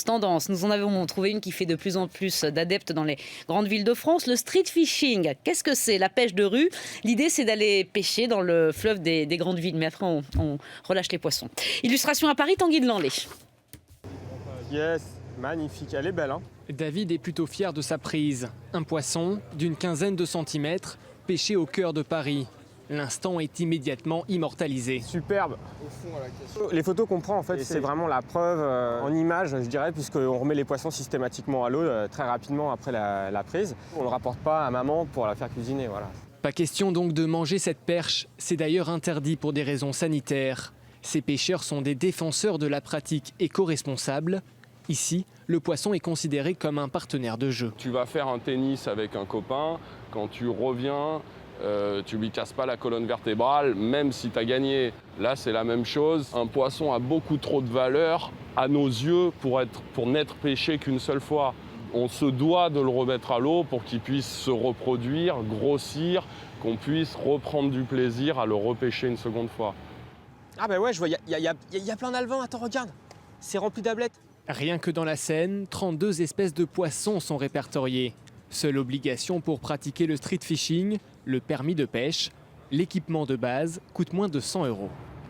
Tendance. Nous en avons trouvé une qui fait de plus en plus d'adeptes dans les grandes villes de France. Le street fishing. Qu'est-ce que c'est? La pêche de rue. L'idée, c'est d'aller pêcher dans le fleuve des grandes villes. Mais après, on relâche les poissons. Illustration à Paris, Tanguy de Lanlay. Yes, magnifique. Elle est belle, hein? David est plutôt fier de sa prise. Un poisson d'une quinzaine de centimètres, pêché au cœur de Paris. L'instant est immédiatement immortalisé. Superbe. Les photos qu'on prend, en fait, c'est vraiment la preuve en images, je dirais, puisqu'on remet les poissons systématiquement à l'eau très rapidement après la prise. On ne le rapporte pas à maman pour la faire cuisiner, voilà. Pas question donc de manger cette perche. C'est d'ailleurs interdit pour des raisons sanitaires. Ces pêcheurs sont des défenseurs de la pratique éco-responsable. Ici, le poisson est considéré comme un partenaire de jeu. Tu vas faire un tennis avec un copain, quand tu reviens, tu lui casses pas la colonne vertébrale, même si tu as gagné. Là, c'est la même chose. Un poisson a beaucoup trop de valeur à nos yeux pour n'être pêché qu'une seule fois. On se doit de le remettre à l'eau pour qu'il puisse se reproduire, grossir, qu'on puisse reprendre du plaisir à le repêcher une seconde fois. Ah ben ouais, je vois, il y a plein d'alevins, attends, regarde. C'est rempli d'ablettes. Rien que dans la Seine, 32 espèces de poissons sont répertoriées. Seule obligation pour pratiquer le street fishing, le permis de pêche. L'équipement de base coûte moins de 100 €.